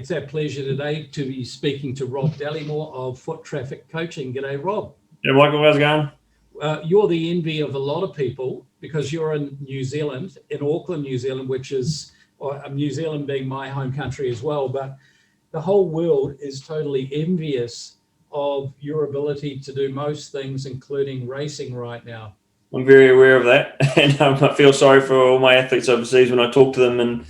It's our pleasure today to be speaking to Rob Dallimore of Foot Traffic Coaching. G'day, Rob. Yeah, Michael, how's it going? You're the envy of a lot of people because you're in New Zealand, in Auckland, New Zealand, which is New Zealand being my home country as well. But the whole world is totally envious of your ability to do most things, including racing right now. I'm very aware of that, and I feel sorry for all my athletes overseas when I talk to them, and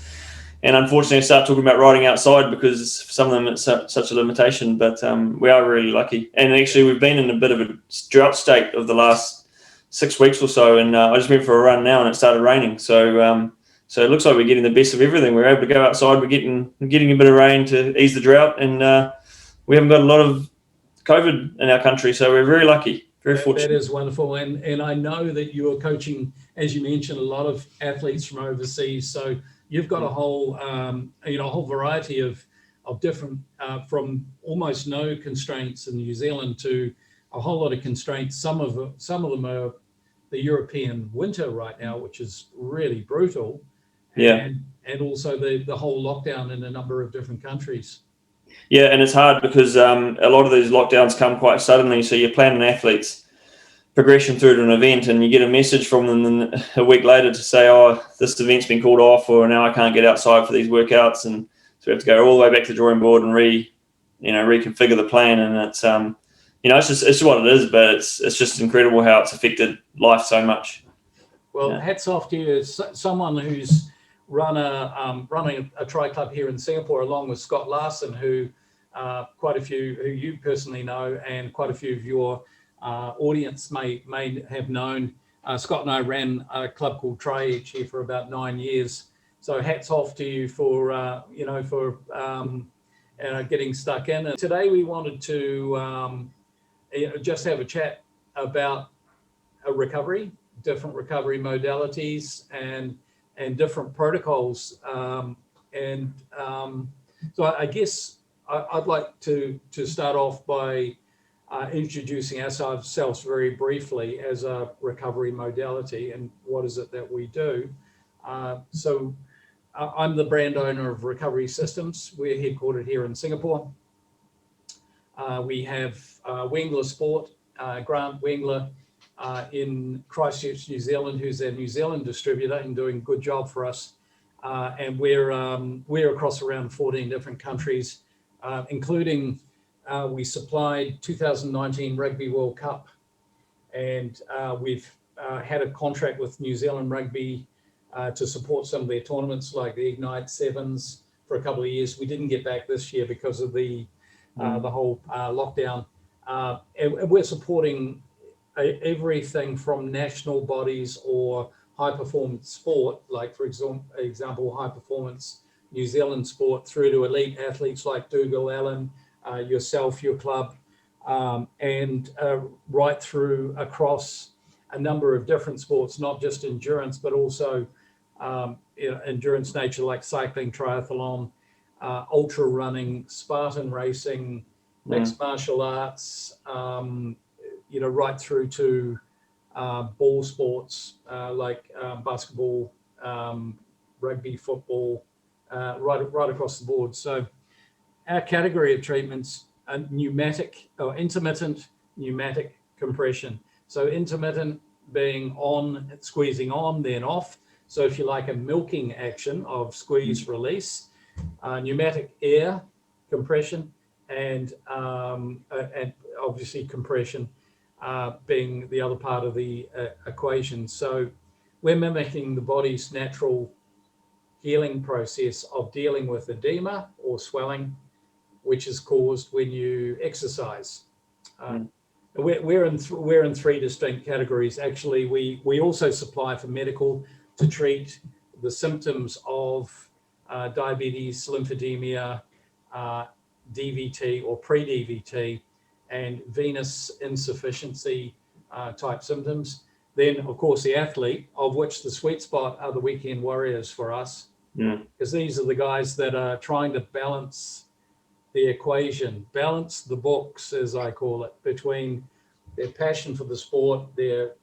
unfortunately I start talking about riding outside because for some of them it's such a limitation. But we are really lucky, and actually we've been in a bit of a drought state of the last 6 weeks or so, and I just went for a run now and it started raining. So it looks like we're getting the best of everything. We're able to go outside. We're getting a bit of rain to ease the drought, and we haven't got a lot of COVID in our country, so we're very lucky. Very fortunate. That is wonderful, and I know that you're coaching, as you mentioned, a lot of athletes from overseas. So you've got a whole, a whole variety of different, from almost no constraints in New Zealand to a whole lot of constraints. Some of them are the European winter right now, which is really brutal. Yeah. And also the whole lockdown in a number of different countries. Yeah, and it's hard because a lot of these lockdowns come quite suddenly. So you plan an athlete's progression through to an event, and you get a message from them a week later to say, "Oh, this event's been called off," or "Now I can't get outside for these workouts," and so we have to go all the way back to the drawing board and reconfigure the plan. And it's it's just what it is, but it's just incredible how it's affected life so much. Well, hats off to you as someone who's running a tri club here in Singapore, along with Scott Larson, who quite a few who you personally know, and quite a few of your audience may have known. Scott and I ran a club called Tri each year for about 9 years. So hats off to you for getting stuck in. And today we wanted to just have a chat about different recovery modalities and different protocols. So I guess I'd like to start off by introducing ourselves very briefly as a recovery modality and what is it that we do. So I'm the brand owner of Recovery Systems. We're headquartered here in Singapore. We have Wengler Sport, Grant Wengler, in Christchurch, New Zealand, who's a New Zealand distributor and doing a good job for us. And we're across around 14 different countries, including we supplied 2019 Rugby World Cup, and we've had a contract with New Zealand Rugby to support some of their tournaments like the Ignite Sevens for a couple of years. We didn't get back this year because of the whole lockdown. And we're supporting everything from national bodies or high performance sport, like for example, high performance New Zealand sport, through to elite athletes like Dougal Allen, yourself, your club, and right through across a number of different sports, not just endurance, but also endurance nature like cycling, triathlon, ultra running, Spartan racing, mixed martial arts, right through to ball sports like basketball, rugby, football, right across the board. So our category of treatments are intermittent pneumatic compression. So intermittent being on, squeezing on, then off. So if you like a milking action of squeeze, release, pneumatic air compression, and obviously compression being the other part of the equation. So we're mimicking the body's natural healing process of dealing with edema or swelling, which is caused when you exercise. We're in 3 distinct categories. Actually, we also supply for medical to treat the symptoms of diabetes, lymphedema, DVT or pre-DVT, and venous insufficiency type symptoms. Then, of course, the athlete, of which the sweet spot are the weekend warriors for us, because these are the guys that are trying to balance the equation, balance the books, as I call it, between their passion for the sport, their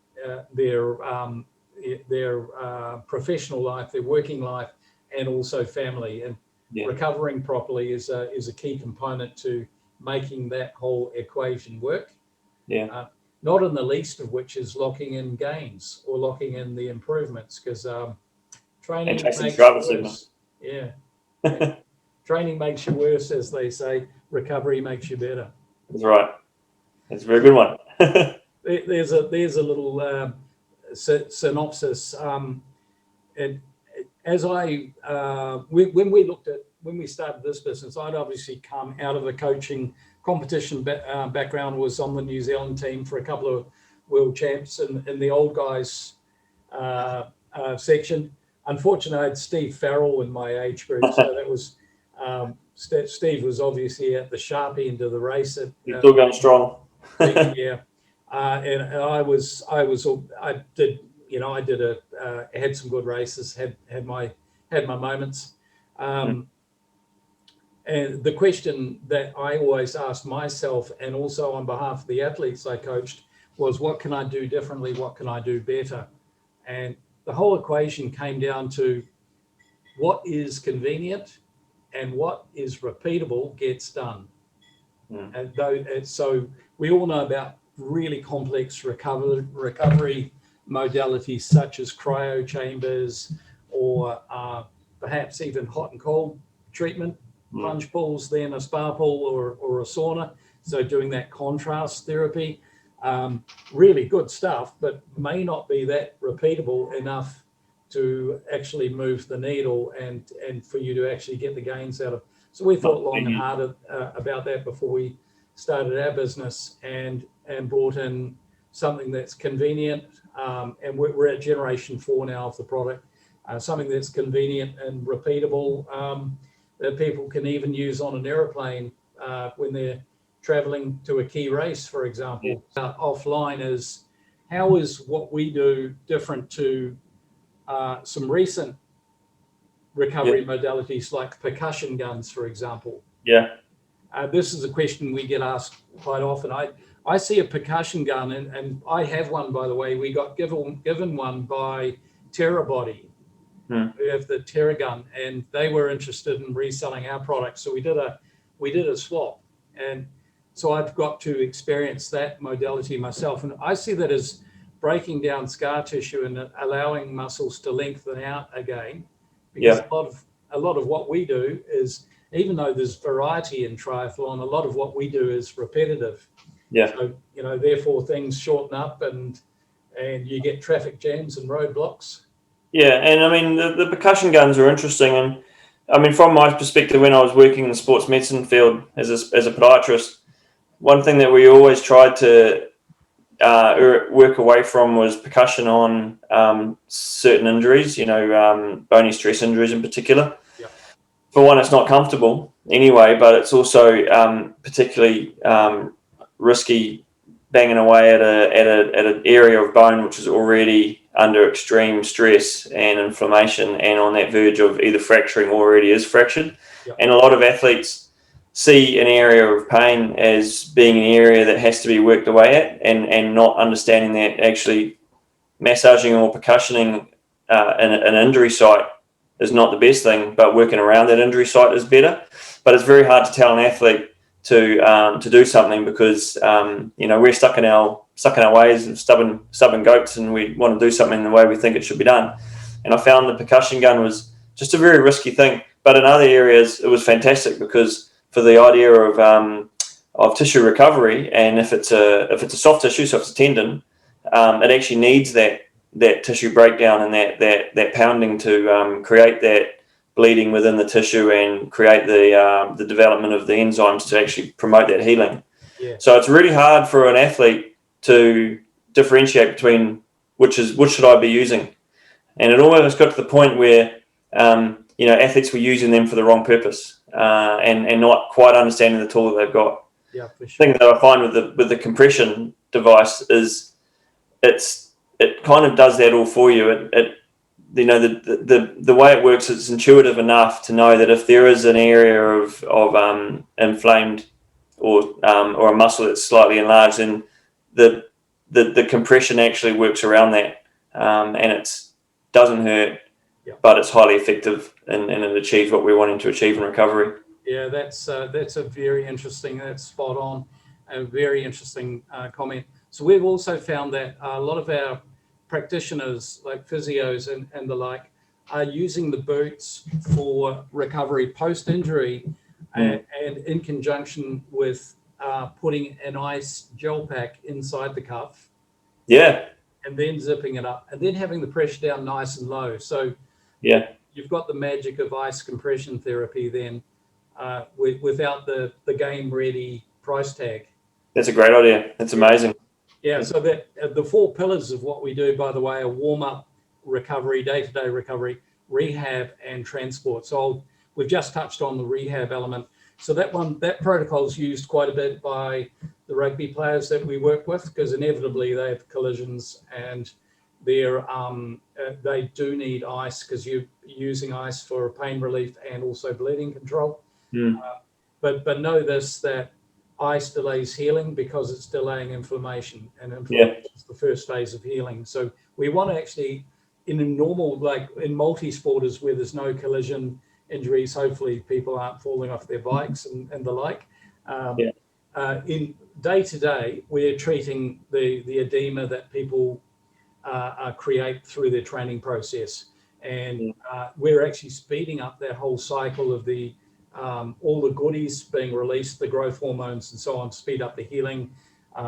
professional life, their working life, and also family. And recovering properly is a key component to making that whole equation work. Not in the least of which is locking in gains or locking in the improvements, because training makes you worse. Training makes you worse, as they say. Recovery makes you better. That's right. That's a very good one. There's a little synopsis. And as when we started this business, I'd obviously come out of a coaching competition background, was on the New Zealand team for a couple of world champs in the old guys section. Unfortunately, I had Steve Farrell in my age group, so that was Steve was obviously at the sharp end of the race. You're still going strong. And I had some good races, had my moments. And the question that I always asked myself, and also on behalf of the athletes I coached, was what can I do differently? What can I do better? And the whole equation came down to what is convenient and what is repeatable gets done. And so we all know about really complex recovery modalities such as cryo chambers, or perhaps even hot and cold treatment, plunge pools, then a spa pool or a sauna. So doing that contrast therapy, really good stuff, but may not be that repeatable enough to actually move the needle and for you to actually get the gains out of. So we thought long and hard about that before we started our business, and brought in something that's convenient. And we're at generation 4 now of the product. Something that's convenient and repeatable, that people can even use on an airplane when they're traveling to a key race, for example. Offline is, how is what we do different to some recent recovery modalities like percussion guns, for example? This is a question we get asked quite often. I see a percussion gun, and I have one, by the way. We got given one by Terrabody, who have the Terra gun, and they were interested in reselling our product. So we did a swap, and so I've got to experience that modality myself, and I see that as breaking down scar tissue and allowing muscles to lengthen out again. Because a lot of what we do is, even though there's variety in triathlon, a lot of what we do is repetitive. So, therefore things shorten up and you get traffic jams and roadblocks. And I mean, the percussion guns are interesting. And I mean, from my perspective, when I was working in the sports medicine field as a podiatrist, one thing that we always tried to work away from was percussion on certain injuries, bony stress injuries in particular. For one, it's not comfortable anyway, but it's also particularly risky banging away at an area of bone which is already under extreme stress and inflammation, and on that verge of either fracturing or already is fractured. And a lot of athletes see an area of pain as being an area that has to be worked away at, and not understanding that actually massaging or percussioning an injury site is not the best thing, but working around that injury site is better. But it's very hard to tell an athlete to do something, because we're stuck in our ways and stubborn goats, and we want to do something the way we think it should be done. And I found the percussion gun was just a very risky thing, but in other areas it was fantastic, because for the idea of tissue recovery, and if it's a soft tissue, so if it's a tendon, it actually needs that tissue breakdown and that pounding to create that bleeding within the tissue and create the development of the enzymes to actually promote that healing. So it's really hard for an athlete to differentiate between which should I be using, and it almost got to the point where athletes were using them for the wrong purpose, and not quite understanding the tool that they've got. For sure. The thing that I find with the compression device is it kind of does that all for you. The way it works, it's intuitive enough to know that if there is an area of inflamed or a muscle that's slightly enlarged, then the compression actually works around that, and it doesn't hurt. but it's highly effective and it achieves what we're wanting to achieve in recovery. Yeah, that's a very interesting, that's spot on, a very interesting comment. So we've also found that a lot of our practitioners, like physios and the like, are using the boots for recovery post-injury, and in conjunction with putting an ice gel pack inside the cuff. Yeah. And then zipping it up, and then having the pressure down nice and low. So yeah, you've got the magic of ice compression therapy then, without the game ready price tag. That's a great idea. That's amazing. Yeah, so that the 4 pillars of what we do, by the way, are warm up, recovery, day-to-day recovery, rehab, and transport. So we've just touched on the rehab element. So that protocol is used quite a bit by the rugby players that we work with, because inevitably they have collisions and they do need ice, because you're using ice for pain relief and also bleeding control. But know this, that ice delays healing because it's delaying inflammation, and inflammation is the first phase of healing. So we want to actually, in a normal, like in multisporters where there's no collision injuries, hopefully people aren't falling off their bikes and the like. In day to day, we're treating the edema that people create through their training process, and we're actually speeding up that whole cycle of the all the goodies being released, the growth hormones and so on, speed up the healing,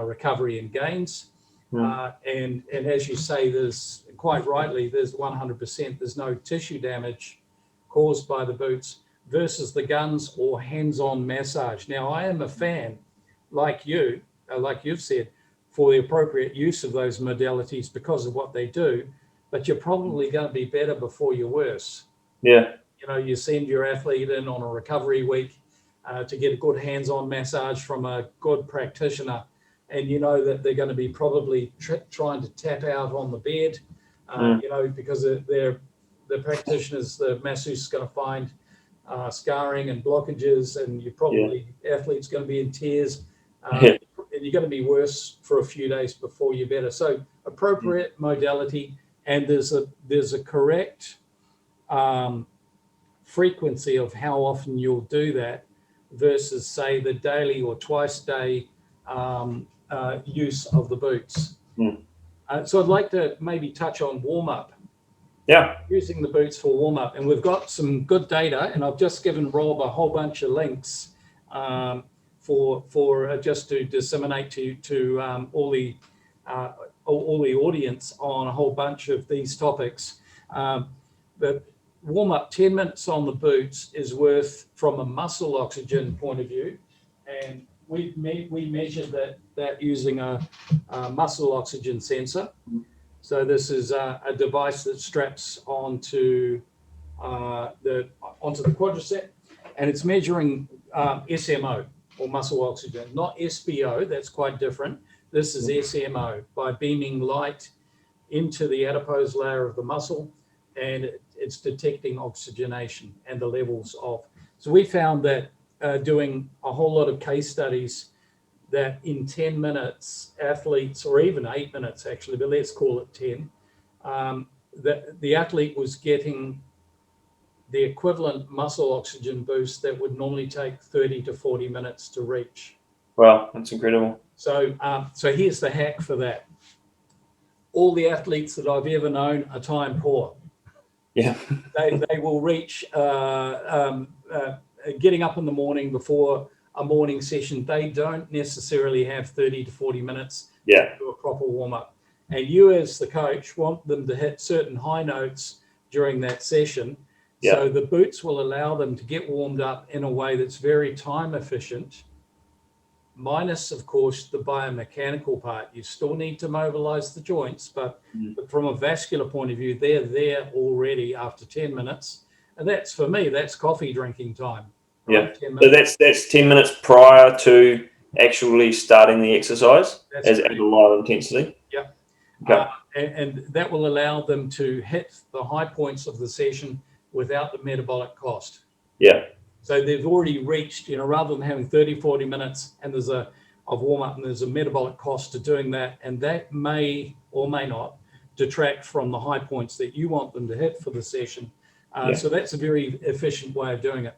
recovery and gains. And as you say, there's quite rightly, there's 100%, there's no tissue damage caused by the boots versus the guns or hands-on massage. Now, I am a fan, like you, like you've said, for the appropriate use of those modalities because of what they do, but you're probably going to be better before you're worse. Yeah. You know, you send your athlete in on a recovery week to get a good hands-on massage from a good practitioner, and you know that they're going to be probably trying to tap out on the bed, you know, because the practitioners, the masseuse is going to find scarring and blockages, and you probably athlete's going to be in tears, and you're going to be worse for a few days before you're better. So appropriate modality, and there's a correct frequency of how often you'll do that versus, say, the daily or twice day use of the boots. So I'd like to maybe touch on warm up. Using the boots for warm up, and we've got some good data, and I've just given Rob a whole bunch of links for just to disseminate to all the audience on a whole bunch of these topics. But warm up 10 minutes on the boots is worth, from a muscle oxygen point of view, and we measured that using a muscle oxygen sensor. So this is a device that straps onto the quadricep, and it's measuring SMO, or muscle oxygen, not SBO. That's quite different. This is SMO, by beaming light into the adipose layer of the muscle, and it's detecting oxygenation and the levels of. So we found that doing a whole lot of case studies, that in 10 minutes, athletes, or even 8 minutes actually, but let's call it 10, that the athlete was getting the equivalent muscle oxygen boost that would normally take 30 to 40 minutes to reach. Wow, that's incredible. So, so here's the hack for that. All the athletes that I've ever known are time poor. They will reach getting up in the morning before a morning session. They don't necessarily have 30 to 40 minutes to do a proper warm up. And you as the coach want them to hit certain high notes during that session. So the boots will allow them to get warmed up in a way that's very time efficient, minus, of course, the biomechanical part. You still need to mobilize the joints, but from a vascular point of view, they're there already after 10 minutes. And that's, for me, that's coffee drinking time. Right? So that's 10 minutes prior to actually starting the exercise at a low intensity. And that will allow them to hit the high points of the session without the metabolic cost. So they've already reached, you know, rather than having 30, 40 minutes and there's of warm up, and there's a metabolic cost to doing that, and that may or may not detract from the high points that you want them to hit for the session. So that's a very efficient way of doing it.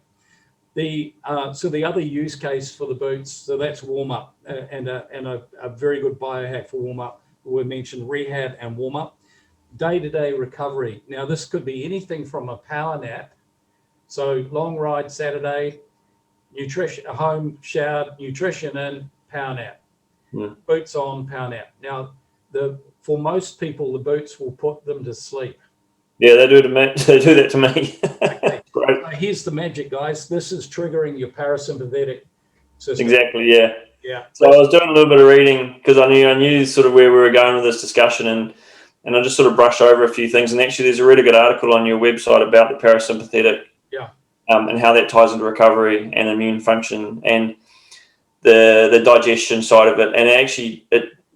So the other use case for the boots, so that's warm up, and a very good biohack for warm up. We mentioned rehab and warm up. Day-to-day recovery. Now this could be anything from a power nap, so long ride Saturday, nutrition, home, shower, nutrition in, power nap. Boots on, power nap. Now for most people, the boots will put them to sleep. Yeah, they do that to me. Okay. Great. Here's the magic, guys. This is triggering your parasympathetic system. Exactly. Yeah. Yeah. So I was doing a little bit of reading because I knew sort of where we were going with this discussion, and I just sort of brushed over a few things. And actually, there's a really good article on your website about the parasympathetic, and how that ties into recovery and immune function and the digestion side of it. And actually,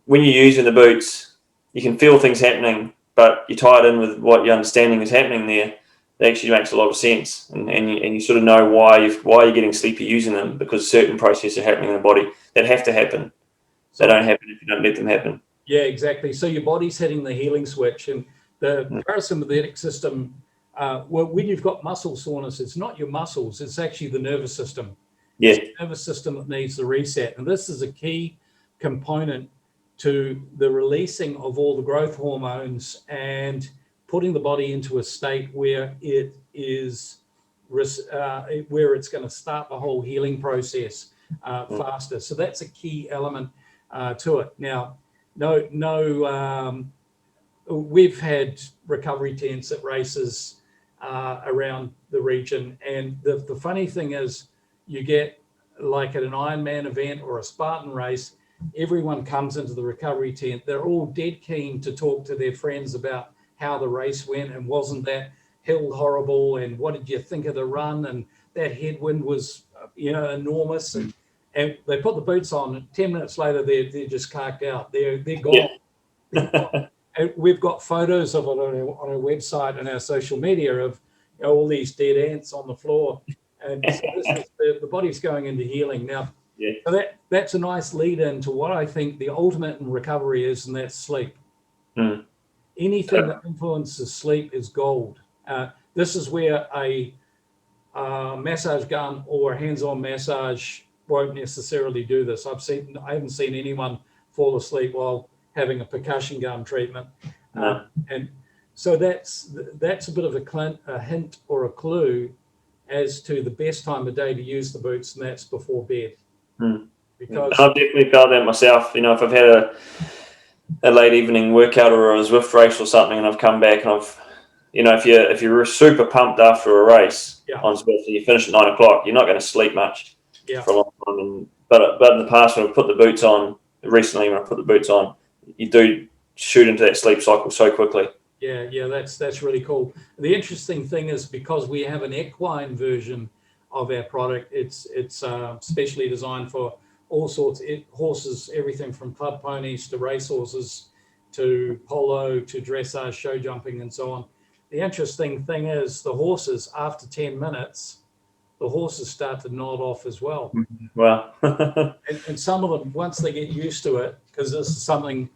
when you're using the boots, you can feel things happening, but you tie it in with what your understanding is happening there. It actually makes a lot of sense, and you sort of know why you're getting sleepy using them, because certain processes are happening in the body that have to happen. They don't happen if you don't let them happen. Yeah, exactly. So your body's hitting the healing switch, and the parasympathetic system. Well, when you've got muscle soreness, it's not your muscles; it's actually the nervous system. Yeah, it's the nervous system that needs the reset, and this is a key component to the releasing of all the growth hormones and putting the body into a state where it is where it's going to start the whole healing process faster. So that's a key element to it. Now, we've had recovery tents at races around the region, and the funny thing is, you get like at an Ironman event or a Spartan race, everyone comes into the recovery tent. They're all dead keen to talk to their friends about how the race went, and wasn't that hill horrible, and what did you think of the run, and that headwind was enormous, and they put the boots on, and 10 minutes later they're just carked out. They're gone. Yeah. They're gone. And we've got photos of it on our website and our social media of all these dead ants on the floor, and so this is the body's going into healing now. Yeah. So that's a nice lead into what I think the ultimate in recovery is, and that's sleep. Anything that influences sleep is gold. This is where a massage gun or hands-on massage won't necessarily do this. I haven't seen anyone fall asleep while having a percussion gun treatment, and so that's a bit of a hint or a clue as to the best time of day to use the boots, and that's before bed. Because I've definitely felt that myself. If I've had a late evening workout or a Zwift race or something, and I've come back and if you're super pumped after a race on Zwift and you finish at 9 o'clock, you're not going to sleep much for a long time. But in the past, when I put the boots on, recently when I put the boots on, you do shoot into that sleep cycle so quickly. Yeah, that's really cool. The interesting thing is, because we have an equine version of our product, it's specially designed for all sorts of horses, everything from club ponies to race horses to polo to dressage, show jumping, and so on. The interesting thing is, the horses, after 10 minutes, the horses start to nod off as well. Wow. and some of them, once they get used to it, because this is something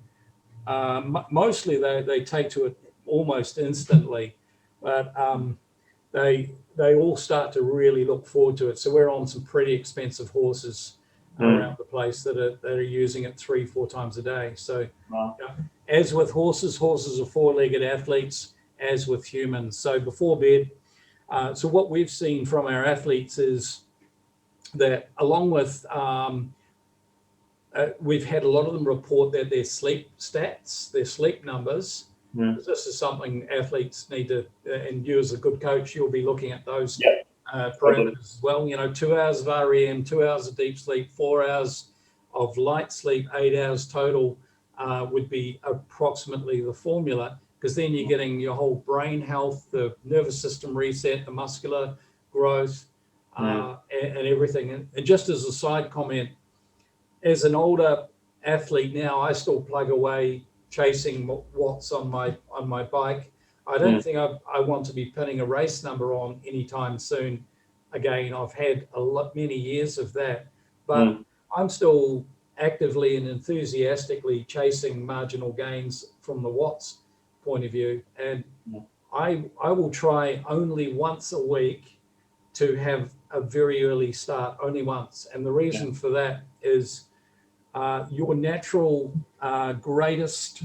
mostly they take to it almost instantly, but they all start to really look forward to it. So we're on some pretty expensive horses around the place that are using it 3-4 times a day. So as with horses are four-legged athletes, as with humans. So before bed, so what we've seen from our athletes is that, along with we've had a lot of them report that their sleep stats, their sleep numbers, this is something athletes need to, and you as a good coach, you'll be looking at those parameters as well. 2 hours of REM, 2 hours of deep sleep, 4 hours of light sleep, 8 hours total would be approximately the formula, because then you're getting your whole brain health, the nervous system reset, the muscular growth, and everything. And just as a side comment, as an older athlete now, I still plug away chasing watts on my bike. I don't think I want to be pinning a race number on anytime soon. Again, I've had many years of that, but I'm still actively and enthusiastically chasing marginal gains from the watts, point of view. And I will try only once a week to have a very early start, only once. And the reason for that is your natural greatest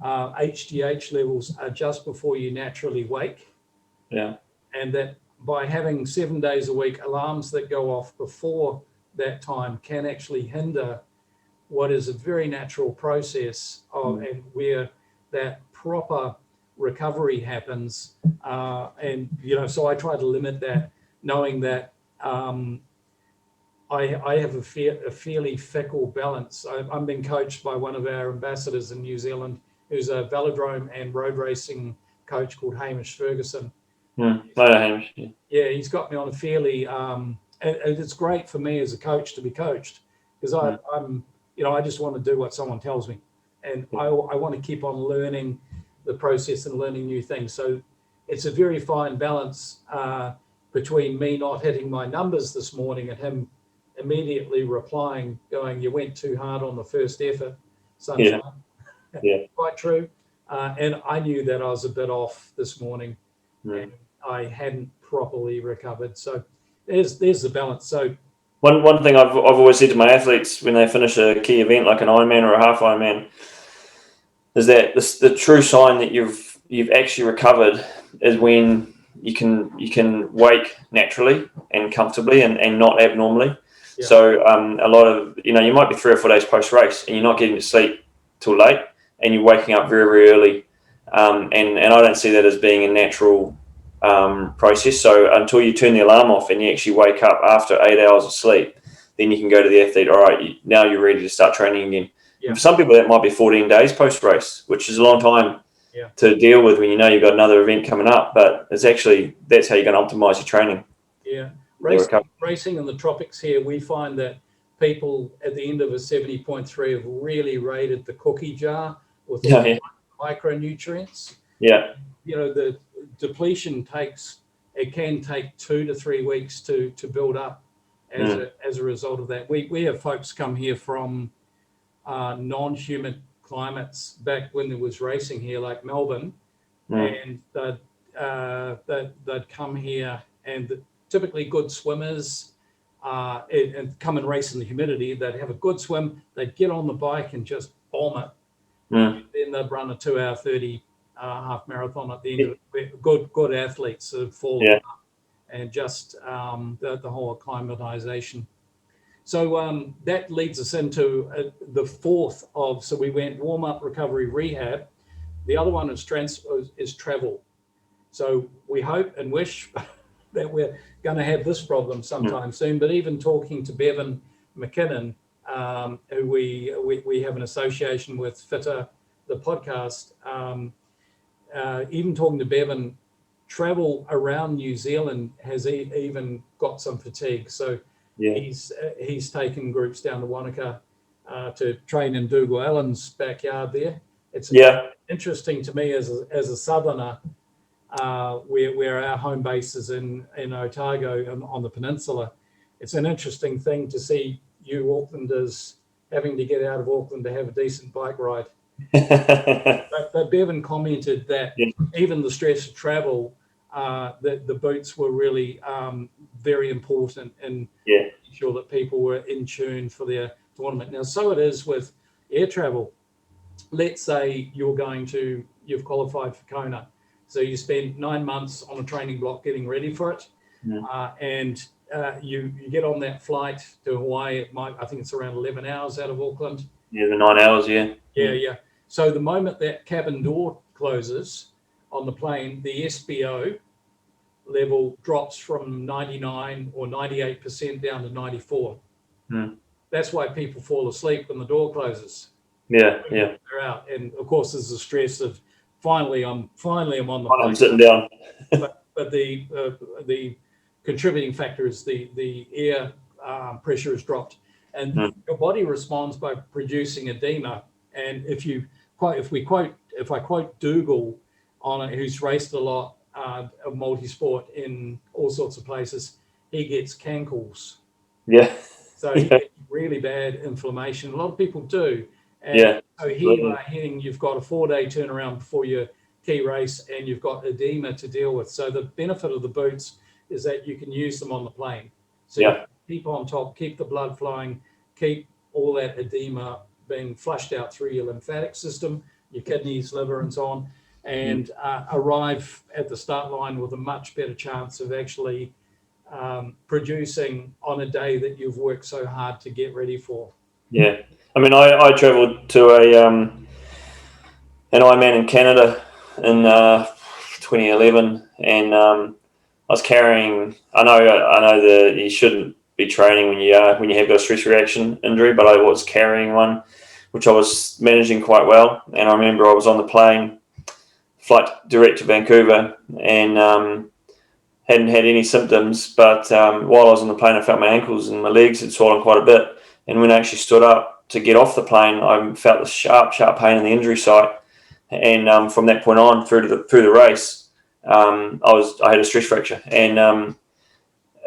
HGH levels are just before you naturally wake. Yeah. And that by having 7 days a week alarms that go off before that time can actually hinder what is a very natural process of and where that proper recovery happens. And, so I try to limit that, knowing that I have a fairly fickle balance. I'm being coached by one of our ambassadors in New Zealand, who's a velodrome and road racing coach called Hamish Ferguson. Hamish. Yeah, he's got me on a fairly, and it's great for me as a coach to be coached, because I'm, I just want to do what someone tells me, and I want to keep on learning the process and learning new things. So it's a very fine balance between me not hitting my numbers this morning and him immediately replying, going, "You went too hard on the first effort, sunshine." Yeah. Quite true. And I knew that I was a bit off this morning, and I hadn't properly recovered. So there's the balance. So one thing I've always said to my athletes when they finish a key event like an Ironman or a half Ironman is that the true sign that you've actually recovered is when you can wake naturally and comfortably and not abnormally. Yeah. So a lot of, you might be 3 or 4 days post race and you're not getting to sleep till late and you're waking up very, very early. And I don't see that as being a natural process. So until you turn the alarm off and you actually wake up after 8 hours of sleep, then you can go to the athlete, all right, now you're ready to start training again. Yeah. For some people, that might be 14 days post-race, which is a long time to deal with when you've got another event coming up. But it's actually, that's how you're going to optimize your training. Yeah. Racing in the tropics here, we find that people at the end of a 70.3 have really raided the cookie jar with all the micronutrients. Yeah. The depletion can take 2 to 3 weeks to build up as a result of that. We have folks come here from non-humid climates back when there was racing here, like Melbourne, and they'd come here, and typically good swimmers and come and race in the humidity. They'd have a good swim, they'd get on the bike and just bomb it. And then they'd run a 2-hour 30 half marathon at the end of it. Good athletes sort of fall up, and just the whole acclimatization. So that leads us into the fourth of, so we went warm up, recovery, rehab. The other one is travel. So we hope and wish that we're going to have this problem sometime soon. But even talking to Bevan McKinnon, who we have an association with, Fitter, the podcast, even talking to Bevan, travel around New Zealand has even got some fatigue. So he's taken groups down to Wanaka to train in Dougal Allen's backyard there. It's interesting to me as a southerner, where our home base is in Otago on the peninsula. It's an interesting thing to see you Aucklanders having to get out of Auckland to have a decent bike ride. but Bevan commented that even the stress of travel, that the boots were really very important in making sure that people were in tune for their tournament. Now, so it is with air travel. Let's say you've qualified for Kona. So you spend 9 months on a training block getting ready for it. And you get on that flight to Hawaii. I think it's around 11 hours out of Auckland. Yeah, the 9 hours, Yeah. So the moment that cabin door closes on the plane, the SBO level drops from 99 or 98% down to 94. That's why people fall asleep when the door closes. Yeah. They're out. And of course, there's the stress of finally I'm on the plane. I'm sitting down. but the contributing factor is the air pressure has dropped, and your body responds by producing edema. And if I quote Dougal on it, who's raced a lot of multisport in all sorts of places, he gets cankles. Yeah. So he gets really bad inflammation. A lot of people do. And so here you are hitting, you've got a 4-day turnaround before your key race and you've got edema to deal with. So the benefit of the boots is that you can use them on the plane. So you keep on top, keep the blood flowing, keep all that edema being flushed out through your lymphatic system, your kidneys, liver, and so on, and arrive at the start line with a much better chance of actually producing on a day that you've worked so hard to get ready for. Yeah. I mean, I travelled to an Ironman in Canada in 2011, and I was carrying. I know that you shouldn't be training when you have got a stress reaction injury, but I was carrying one, which I was managing quite well. And I remember I was on the plane, flight direct to Vancouver, and hadn't had any symptoms. But while I was on the plane, I felt my ankles and my legs had swollen quite a bit. And when I actually stood up to get off the plane, I felt the sharp pain in the injury site. And from that point on, through the race, I had a stress fracture, and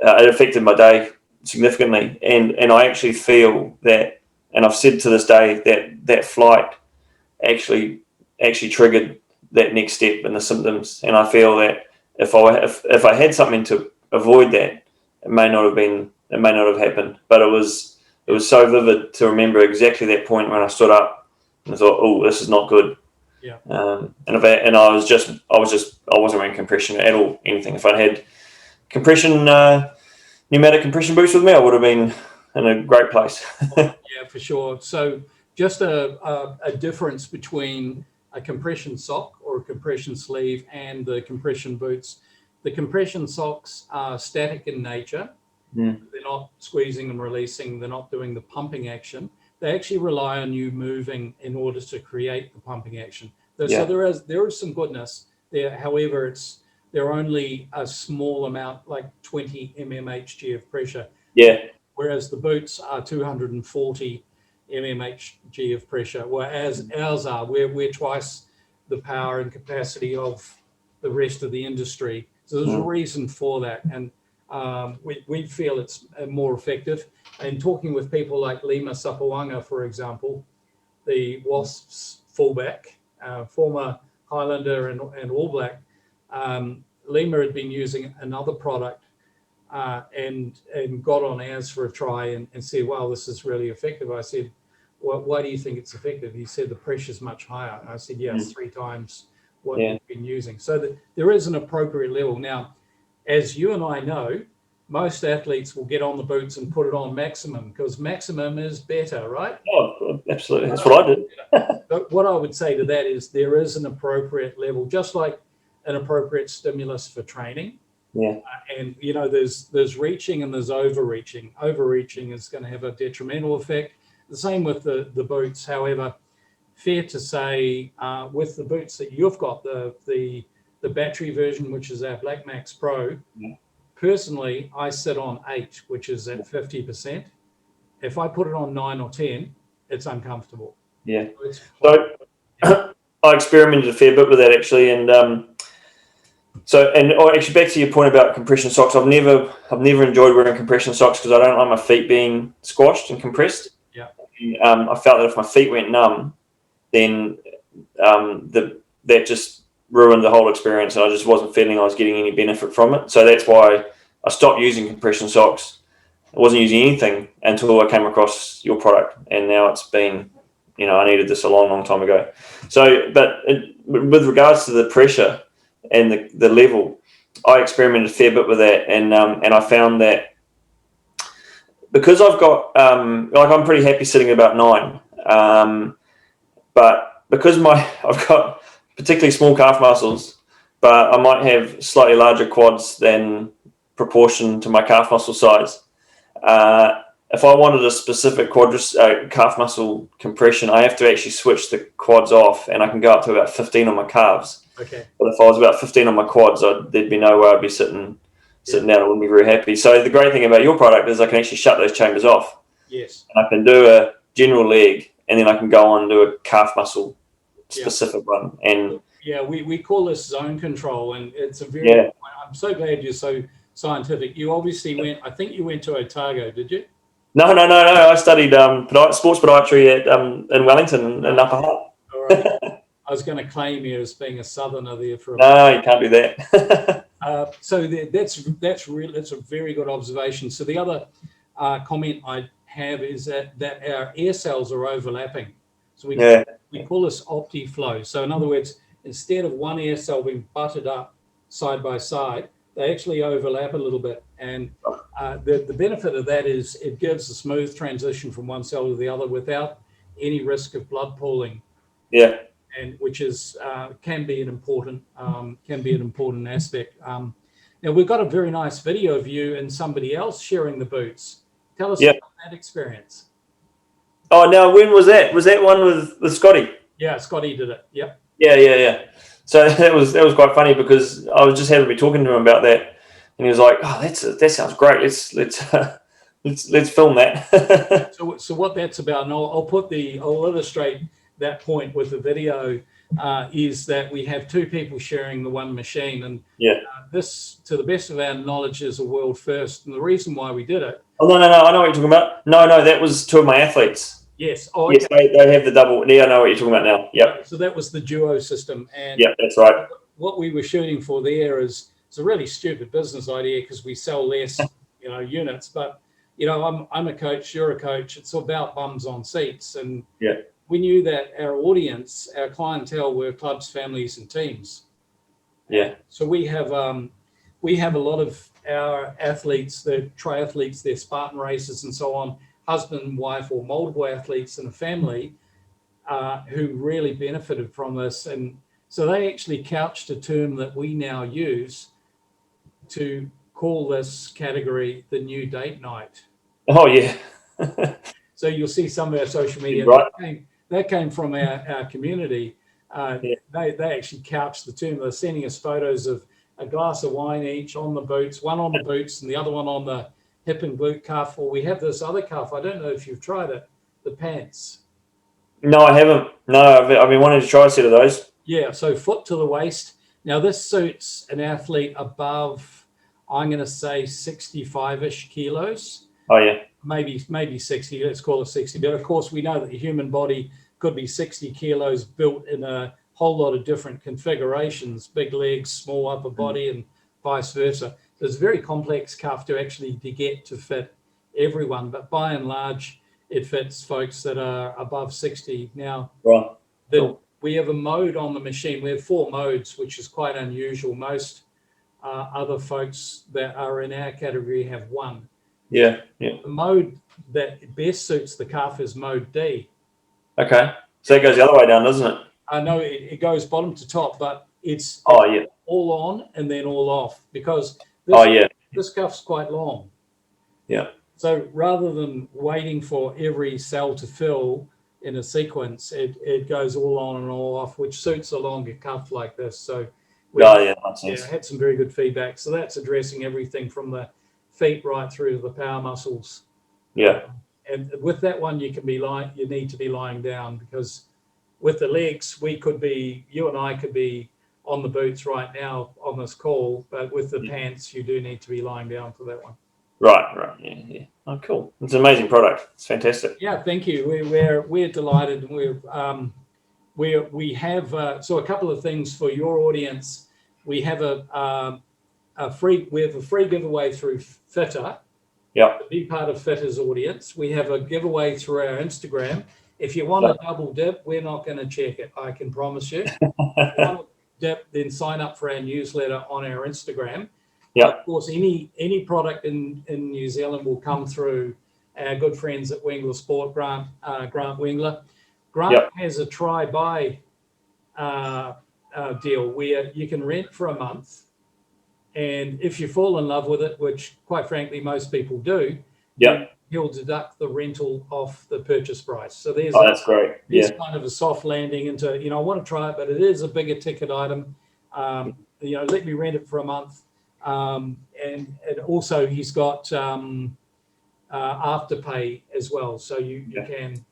it affected my day significantly. And I actually feel that, and I've said to this day that flight actually triggered that next step in the symptoms. And I feel that if I had something to avoid that, it may not have happened. But it was so vivid to remember exactly that point when I stood up and I thought, oh, this is not good. Yeah. And I wasn't wearing compression at all, anything. If I'd had pneumatic compression boots with me, I would have been in a great place. Yeah, for sure. So just a difference between a compression sock or a compression sleeve and the compression boots. The compression socks are static in nature. They're not squeezing and releasing. They're not doing the pumping action. They actually rely on you moving in order to create the pumping action. So there is some goodness there. However, they're only a small amount, like 20 mmHg of pressure. Yeah. Whereas the boots are 240 mmHg of pressure, whereas ours are. We're twice the power and capacity of the rest of the industry. So there's a reason for that. And we feel it's more effective. And talking with people like Lima Sapawanga, for example, the Wasps fullback, former Highlander and All Black, Lima had been using another product and got on ours for a try and said, wow, this is really effective. I said, well, why do you think it's effective? He said, the pressure's much higher. And I said, yeah, it's 3 times what you've been using. So there is an appropriate level. Now, as you and I know, most athletes will get on the boots and put it on maximum because maximum is better, right? Oh, absolutely. That's what I did. But what I would say to that is there is an appropriate level, just like an appropriate stimulus for training. Yeah. And, there's reaching and there's overreaching. Overreaching is going to have a detrimental effect. The same with the boots. However, fair to say, with the boots that you've got, the battery version, which is our Black Max Pro, personally, I sit on 8, which is at 50%. If I put it on 9 or 10, it's uncomfortable. Yeah. So I experimented a fair bit with that actually, and actually back to your point about compression socks. I've never enjoyed wearing compression socks because I don't like my feet being squashed and compressed. Yeah. I felt that if my feet went numb, then that just ruined the whole experience, and I just wasn't feeling I was getting any benefit from it. So that's why I stopped using compression socks. I wasn't using anything until I came across your product, and now it's been, I needed this a long, long time ago. So, with regards to the pressure and the level, I experimented a fair bit with that, and I found that because I've got I'm pretty happy sitting at about 9, but because I've got particularly small calf muscles, but I might have slightly larger quads than proportion to my calf muscle size. If I wanted a specific calf muscle compression, I have to actually switch the quads off, and I can go up to about 15 on my calves. Okay. But if I was about 15 on my quads, there'd be no way I'd be sitting down. I wouldn't be very happy. So the great thing about your product is I can actually shut those chambers off. Yes. And I can do a general leg, and then I can go on and do a calf muscle specific one. And we call this zone control, and it's a very. I'm so glad you're so scientific. You obviously I think you went to Otago, did you? No. I studied sports podiatry in Wellington in Upper Hutt. All right. I was going to claim you as being a southerner there for a No, you can't do that. so that's a very good observation. So the other comment I have is that our air cells are overlapping. So we call this opti-flow. So in other words, instead of one air cell being butted up side by side, they actually overlap a little bit. And the benefit of that is it gives a smooth transition from one cell to the other without any risk of blood pooling. Yeah. And which is can be an important aspect. Now we've got a very nice video of you and somebody else sharing the boots. Tell us about that experience. Oh, now when was that? Was that one with Scotty? Yeah, Scotty did it. Yep. Yeah. So that was quite funny because I was just having to be talking to him about that, and he was like, "Oh, that sounds great. Let's film that." So what that's about, and I'll illustrate that point with the video, is that we have two people sharing the one machine, and this, to the best of our knowledge, is a world first. And the reason why we did it. Oh no! I know what you're talking about. No, that was two of my athletes. Yes. Oh, okay. Yes, they have the double. Yeah, I know what you're talking about now. Yep. So that was the duo system, and that's right. What we were shooting for there is it's a really stupid business idea because we sell less, units. But I'm a coach, you're a coach. It's about bums on seats, and we knew that our audience, our clientele, were clubs, families, and teams. Yeah. So we have a lot of our athletes, they're triathletes, they're Spartan racers, and so on, husband, wife, or multiple athletes in a family who really benefited from this. And so they actually couched a term that we now use to call this category the new date night. Oh, yeah. So you'll see some of our social media. Right. That came from our community. They actually couched the term. They're sending us photos of a glass of wine each on the boots, one on the boots and the other one on the hip and glute cuff. Or we have this other cuff. I don't know if you've tried it, the pants. No, I haven't. No, I've been wanting to try a set of those. Yeah, so foot to the waist. Now this suits an athlete above, I'm going to say 65-ish kilos. Oh, yeah. Maybe 60, let's call it 60. But of course, we know that the human body could be 60 kilos built in a whole lot of different configurations, big legs, small upper body, and vice versa. So it's a very complex cuff to get to fit everyone. But by and large, it fits folks that are above 60. Now, we have a mode on the machine. We have 4 modes, which is quite unusual. Most other folks that are in our category have 1. Yeah. The mode that best suits the cuff is mode D. Okay. So it goes the other way down, doesn't it? No, it goes bottom to top, but it's all on and then all off because this cuff's quite long. Yeah. So rather than waiting for every cell to fill in a sequence, it goes all on and all off, which suits a longer cuff like this. So makes sense. Had some very good feedback. So that's addressing everything from the feet right through to the power muscles. Yeah. And with that one, you need to be lying down because with the legs, you and I could be on the boots right now on this call, but with the pants, you do need to be lying down for that one. Right. Yeah. Oh, cool. It's an amazing product. It's fantastic. Yeah, thank you. We're delighted. We have so a couple of things for your audience. We have a free giveaway through Fitter. Yeah. To be part of Fitter's audience, we have a giveaway through our Instagram. If you want a double dip, we're not going to check it. I can promise you. If you want a dip, then sign up for our newsletter on our Instagram. Yeah. Of course, any product in New Zealand will come through our good friends at Wengler Sport, Grant Wengler. Grant has a try-buy deal where you can rent for a month. And if you fall in love with it, which quite frankly most people do, he'll deduct the rental off the purchase price. So that's great. There's kind of a soft landing into, I want to try it, but it is a bigger ticket item. Let me rent it for a month. And also he's got Afterpay as well. So you can.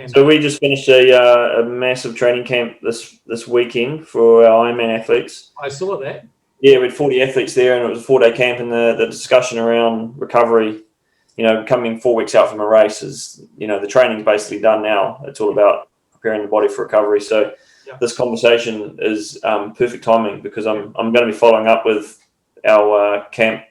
So we just finished a massive training camp this weekend for our Ironman athletes. I saw that. Yeah, we had 40 athletes there, and it was a 4-day camp. And the discussion around recovery, coming 4 weeks out from a race is, the training's basically done now. It's all about preparing the body for recovery. So Yeah. this conversation is perfect timing, because I'm going to be following up with our camp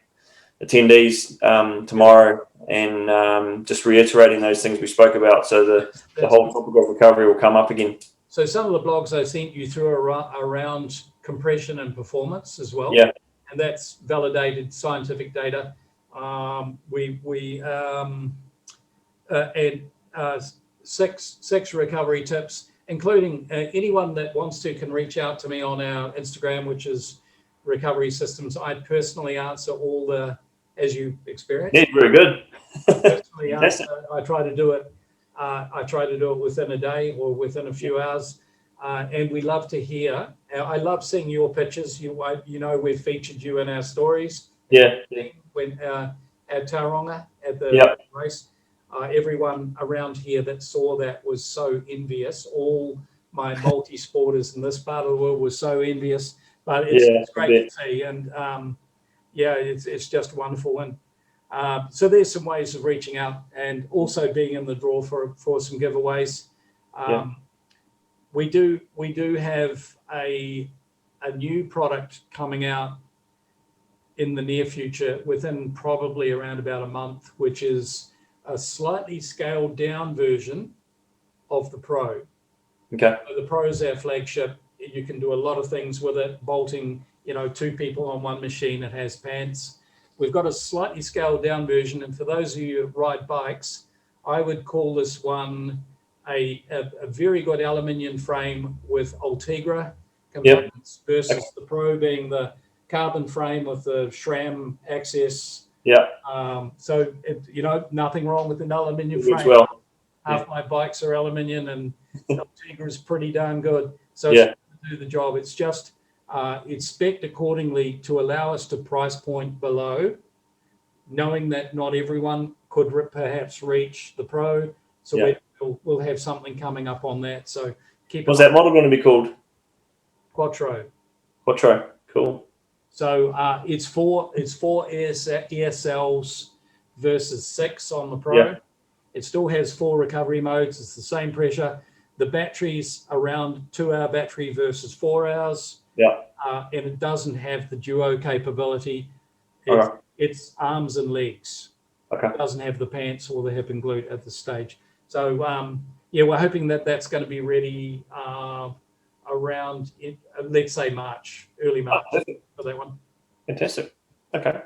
attendees tomorrow, and just reiterating those things we spoke about. So the whole topic of recovery will come up again. So some of the blogs I sent you through around compression and performance as well. Yeah. And that's validated scientific data. Six recovery tips, including anyone that wants to can reach out to me on our Instagram, which is Recovery Systems. I personally answer all the, as you experienced. Yeah, very good. Personally answer, I try to do it. I try to do it within a day or within a few hours. And we love to hear. I love seeing your pictures. You know, we've featured you in our stories. Yeah. When at Tauranga at the race, everyone around here that saw that was so envious. All my multi-sporters in this part of the world were so envious. But it's great to see, and it's just wonderful. And so there's some ways of reaching out, and also being in the draw for some giveaways. We do have a new product coming out in the near future, within probably around about a month, which is a slightly scaled down version of the Pro. Okay. So the Pro is our flagship. You can do a lot of things with it, bolting, two people on one machine. It has pants. We've got a slightly scaled down version. And for those of you who ride bikes, I would call this one a very good aluminium frame with Ultegra components versus the Pro being the carbon frame with the SRAM access. So nothing wrong with an aluminium frame. Well. Half my bikes are aluminium, and Ultegra is pretty darn good. So it's to do the job. It's just it's spec'd accordingly to allow us to price point below, knowing that not everyone could perhaps reach the Pro. So we'll have something coming up on that. So What's that model going to be called? Quattro. Quattro. Cool. So it's four ESLs versus 6 on the Pro. It still has 4 recovery modes. It's the same pressure. The battery's around 2-hour battery versus 4 hours. And it doesn't have the duo capability. It's arms and legs. It doesn't have the pants or the hip and glute at this stage. So we're hoping that that's going to be ready around, let's say early March for that one. Fantastic. Okay.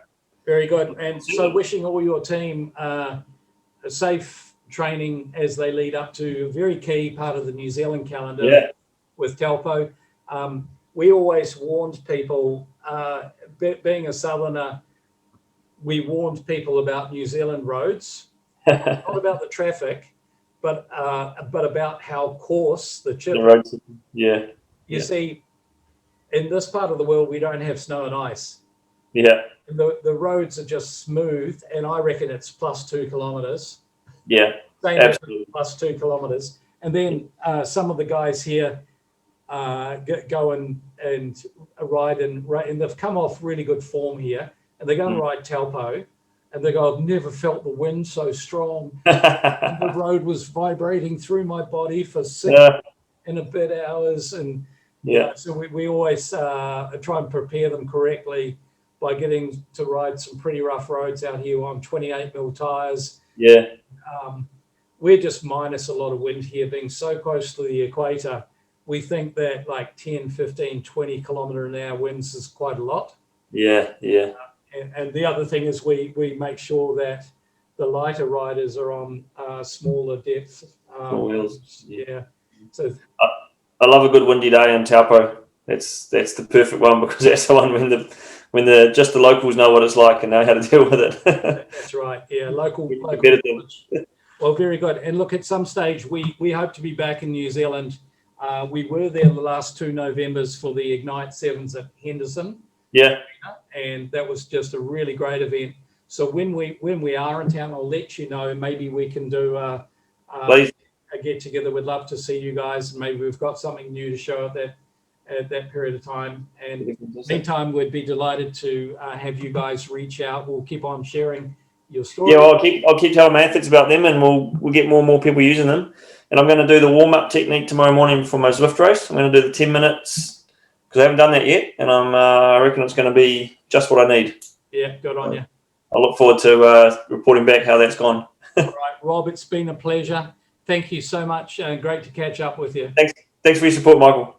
Very good. And so wishing all your team a safe training as they lead up to a very key part of the New Zealand calendar with Taupo. We always warned people, being a southerner, we warned people about New Zealand roads, not about the traffic, but about how coarse the chip roads. You see, in this part of the world, we don't have snow and ice. The roads are just smooth, and I reckon it's plus 2 kilometres. Same absolutely. Plus 2 kilometres. And then some of the guys here go and ride, and they've come off really good form here, and they go and ride Taupo, and they go, I've never felt the wind so strong. The road was vibrating through my body for 6 and a bit hours. And so we always try and prepare them correctly by getting to ride some pretty rough roads out here on 28mm tyres. We're just minus a lot of wind here, being so close to the equator. We think that like 10, 15, 20 kilometre an hour winds is quite a lot. And the other thing is we make sure that the lighter riders are on smaller depth wheels. So I love a good windy day in Taupo. That's the perfect one, because that's the one when just the locals know what it's like and know how to deal with it. That's right. Local well, very good. And look, at some stage we hope to be back in New Zealand. We were there the last 2 Novembers for the Ignite Sevens at Henderson. And that was just a really great event. So when we are in town, I'll let you know. Maybe we can do a get together. We'd love to see you guys, and maybe we've got something new to show at that period of time. And meantime, we'd be delighted to have you guys reach out. We'll keep on sharing your story. Yeah, well, I'll keep telling my athletes about them, and we'll get more and more people using them. And I'm going to do the warm up technique tomorrow morning before my Zwift race. I'm going to do the 10 minutes because I haven't done that yet, and I reckon it's going to be just what I need. Yeah, good on you. I look forward to reporting back how that's gone. All right, Rob, it's been a pleasure. Thank you so much. Great to catch up with you. Thanks for your support, Michael.